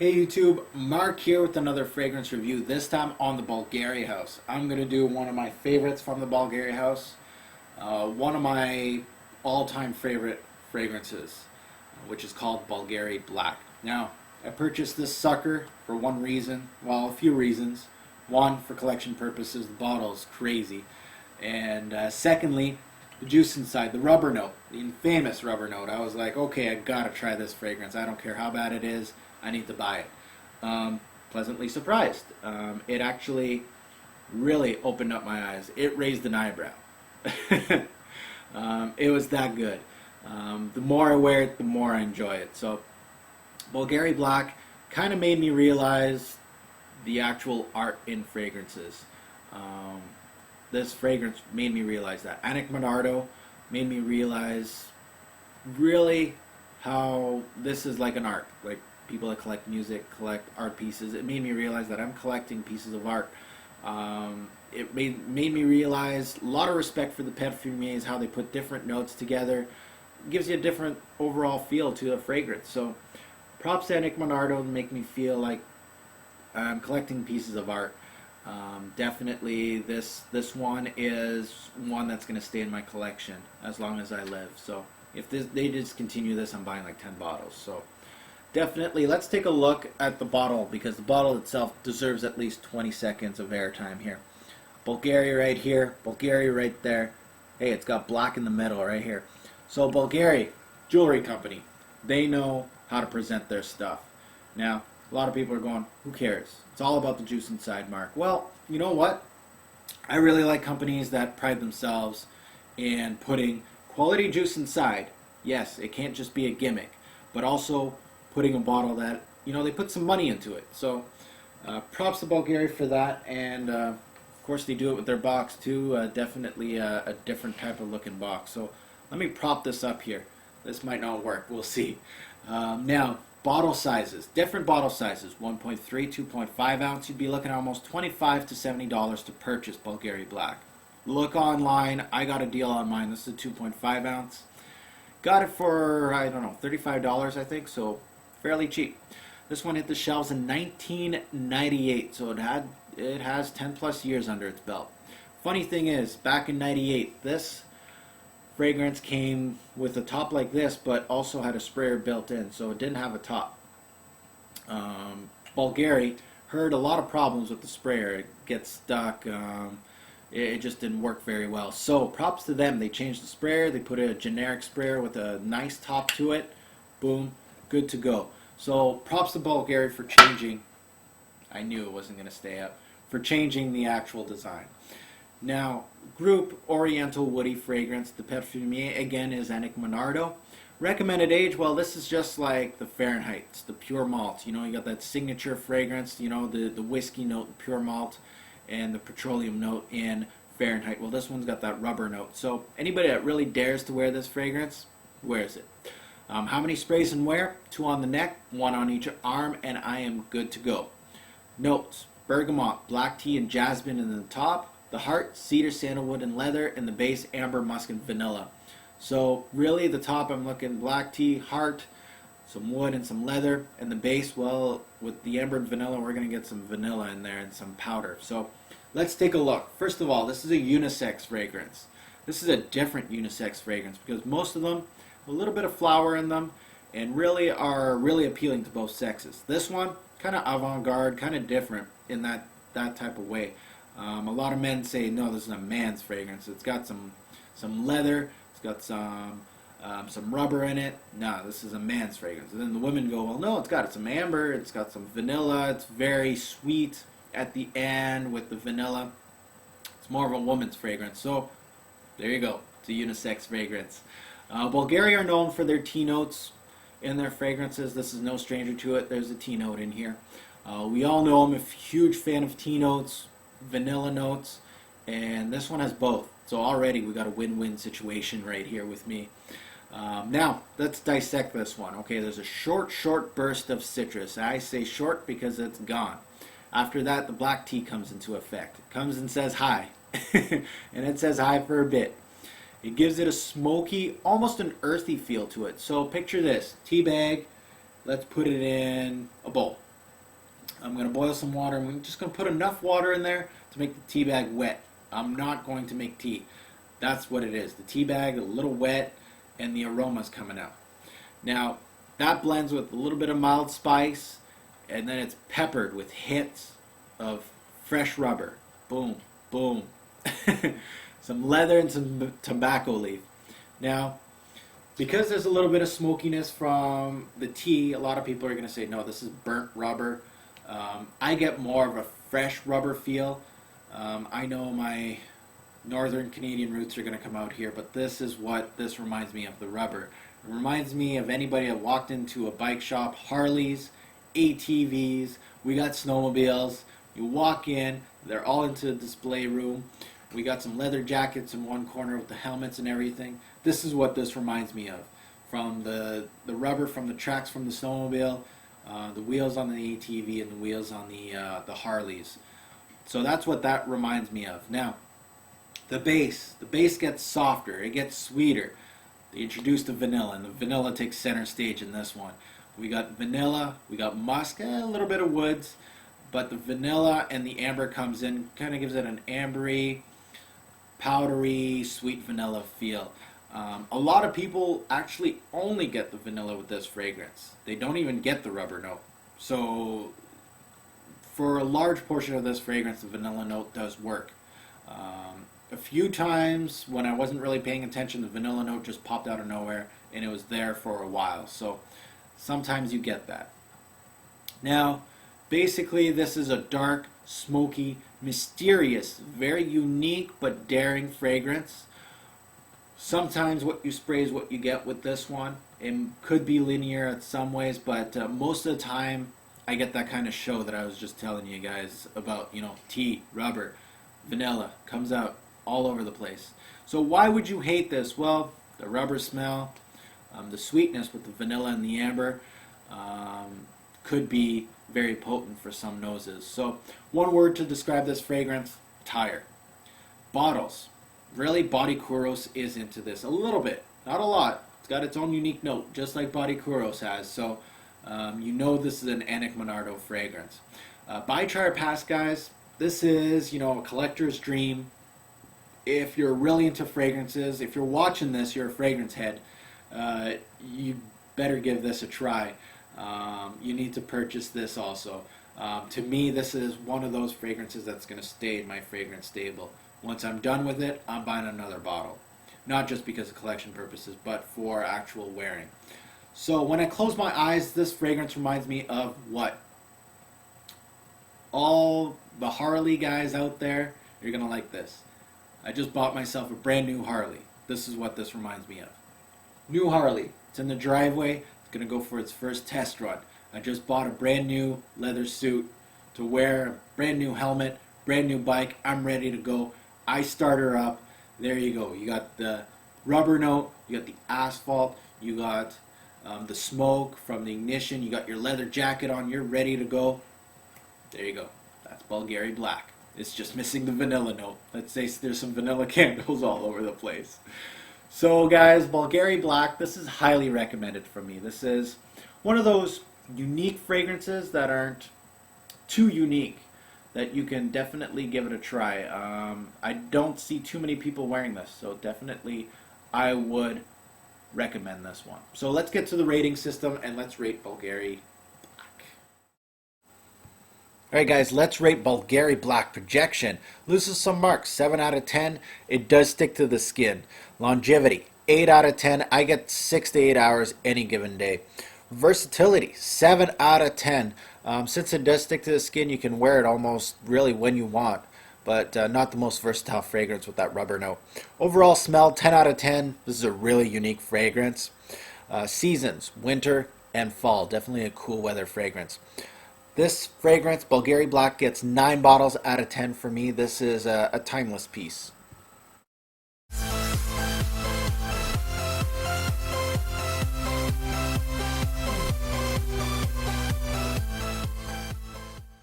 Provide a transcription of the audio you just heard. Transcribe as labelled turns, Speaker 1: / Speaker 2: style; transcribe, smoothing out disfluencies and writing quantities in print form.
Speaker 1: Hey YouTube, Mark here with another fragrance review, this time on the Bvlgari house. I'm going to do one of my favorites from the Bvlgari house, one of my all-time favorite fragrances, which is called Bvlgari Black. Now, I purchased this sucker for one reason, well, a few reasons. One, for collection purposes, the bottle is crazy. And secondly, the juice inside, the rubber note, the infamous rubber note. I was like, okay, I gotta try this fragrance. I don't care how bad it is, I need to buy it. Pleasantly surprised. It actually really opened up my eyes. It raised an eyebrow. It was that good. The more I wear it, the more I enjoy it. So, Bvlgari Black kind of made me realize the actual art in fragrances. This fragrance made me realize that. Annick Monardo made me realize really how this is like an art. Like people that collect music, collect art pieces. It made me realize that I'm collecting pieces of art. It made me realize a lot of respect for the perfumiers, how they put different notes together. It gives you a different overall feel to a fragrance. So props to Annick Monardo to make me feel like I'm collecting pieces of art. Definitely this one is one that's going to stay in my collection as long as I live. So if they discontinue this, I'm buying like 10 bottles. So definitely, let's take a look at the bottle, because the bottle itself deserves at least 20 seconds of airtime here. Bvlgari right here, Bvlgari right there. Hey, it's got black in the middle right here. So Bvlgari, jewelry company, they know how to present their stuff. Now, a lot of people are going, who cares? It's all about the juice inside, Mark. Well, you know what? I really like companies that pride themselves in putting quality juice inside. Yes, it can't just be a gimmick, but also putting a bottle that, you know, they put some money into it. So props to Bvlgari for that. And of course they do it with their box too. Definitely a different type of looking box. So let me prop this up here. This might not work. We'll see. Now, bottle sizes. Different bottle sizes. 1.3, 2.5 ounce. You'd be looking at almost $25 to $70 to purchase Bvlgari Black. Look online. I got a deal on mine. This is a 2.5 ounce. Got it for, I don't know, $35 I think. So fairly cheap. This one hit the shelves in 1998, so it has 10 plus years under its belt. Funny thing is, back in 98, this fragrance came with a top like this, but also had a sprayer built in, so it didn't have a top. Bvlgari heard a lot of problems with the sprayer. It gets stuck. It just didn't work very well. So props to them. They changed the sprayer. They put a generic sprayer with a nice top to it. Boom, good to go. So props to Bvlgari for changing. I knew it wasn't going to stay up. For changing the actual design. Now, group Oriental Woody Fragrance. The perfumier again is Annick Monardo. Recommended age, well, this is just like the Fahrenheit. It's the pure malt. You know, you got that signature fragrance, you know, the whiskey note in pure malt and the petroleum note in Fahrenheit. Well, this one's got that rubber note. So anybody that really dares to wear this fragrance wears it. How many sprays and wear? 2 on the neck, 1 on each arm, and I am good to go. Notes: bergamot, black tea, and jasmine in the top. The heart, cedar, sandalwood, and leather. And the base, amber, musk, and vanilla. So really the top I'm looking black tea, heart, some wood, and some leather. And the base, well, with the amber and vanilla, we're going to get some vanilla in there and some powder. So let's take a look. First of all, this is a unisex fragrance. This is a different unisex fragrance because most of them, a little bit of flower in them, and really are really appealing to both sexes. This one, kind of avant-garde, kind of different in that type of way. A lot of men say, no, this is a man's fragrance. It's got some leather, it's got some rubber in it. No, this is a man's fragrance. And then the women go, well, no, it's got some amber, it's got some vanilla, it's very sweet at the end with the vanilla. It's more of a woman's fragrance. So there you go. It's a unisex fragrance. Bvlgari are known for their tea notes in their fragrances. This is no stranger to it. There's a tea note in here. We all know I'm a huge fan of tea notes, vanilla notes, and this one has both. So already we got a win-win situation right here with me. Now, let's dissect this one. Okay, there's a short burst of citrus. I say short because it's gone. After that, the black tea comes into effect. It comes and says hi. And it says hi for a bit. It gives it a smoky, almost an earthy feel to it. So picture this, tea bag, let's put it in a bowl. I'm going to boil some water. I'm just going to put enough water in there to make the tea bag wet. I'm not going to make tea. That's what it is. The tea bag, a little wet, and the aroma's coming out. Now, that blends with a little bit of mild spice, and then it's peppered with hits of fresh rubber. Boom, boom. Some leather and some tobacco leaf. Now, because there's a little bit of smokiness from the tea, a lot of people are going to say, no, this is burnt rubber. I get more of a fresh rubber feel. I know my northern Canadian roots are going to come out here, but this is what this reminds me of, the rubber. It reminds me of anybody that walked into a bike shop, Harleys, ATVs, we got snowmobiles. You walk in, they're all into the display room. We got some leather jackets in one corner with the helmets and everything. This is what this reminds me of. From the rubber, from the tracks from the snowmobile, the wheels on the ATV, and the wheels on the Harleys. So that's what that reminds me of. Now, the base gets softer, it gets sweeter. They introduced the vanilla, and the vanilla takes center stage in this one. We got vanilla, we got musk, a little bit of woods, but the vanilla and the amber comes in, kind of gives it an ambery, powdery, sweet vanilla feel. A lot of people actually only get the vanilla with this fragrance. They don't even get the rubber note. So for a large portion of this fragrance, the vanilla note does work. A few times when I wasn't really paying attention, the vanilla note just popped out of nowhere, and it was there for a while. So sometimes you get that. Now, basically, this is a dark, smoky, mysterious, very unique but daring fragrance. Sometimes what you spray is what you get with this one. It could be linear in some ways, but most of the time I get that kind of show that I was just telling you guys about, tea, rubber, vanilla, comes out all over the place. So why would you hate this? Well, the rubber smell, the sweetness with the vanilla and the amber could be very potent for some noses. So one word to describe this fragrance, tire. Bottles. Really, Body Kuros is into this a little bit, not a lot. It's got its own unique note, just like Body Kuros has. So this is an Annick Monardo fragrance. Buy, try, or pass, guys. This is, a collector's dream. If you're really into fragrances, if you're watching this, you're a fragrance head. You better give this a try. You need to purchase this also. To me, this is one of those fragrances that's going to stay in my fragrance stable. Once I'm done with it, I'm buying another bottle. Not just because of collection purposes, but for actual wearing. So when I close my eyes, this fragrance reminds me of what? All the Harley guys out there, you're going to like this. I just bought myself a brand new Harley. This is what this reminds me of. New Harley. It's in the driveway. It's going to go for its first test run. I just bought a brand new leather suit to wear, a brand new helmet, brand new bike. I'm ready to go. I start her up. There you go. You got the rubber note. You got the asphalt. You got the smoke from the ignition. You got your leather jacket on. You're ready to go. There you go. That's Bvlgari Black. It's just missing the vanilla note. Let's say there's some vanilla candles all over the place. So guys, Bvlgari Black, this is highly recommended from me. This is one of those unique fragrances that aren't too unique, that you can definitely give it a try. I don't see too many people wearing this, so definitely I would recommend this one. So let's get to the rating system and let's rate Bvlgari Black. Alright guys, let's rate Bvlgari Black. Projection. Loses some marks. 7 out of 10. It does stick to the skin. Longevity. 8 out of 10. I get 6 to 8 hours any given day. Versatility. 7 out of 10. Since it does stick to the skin, you can wear it almost really when you want. But not the most versatile fragrance with that rubber note. Overall smell, 10 out of 10. This is a really unique fragrance. Seasons, winter and fall. Definitely a cool weather fragrance. This fragrance, Bvlgari Black, gets 9 bottles out of 10 for me. This is a timeless piece.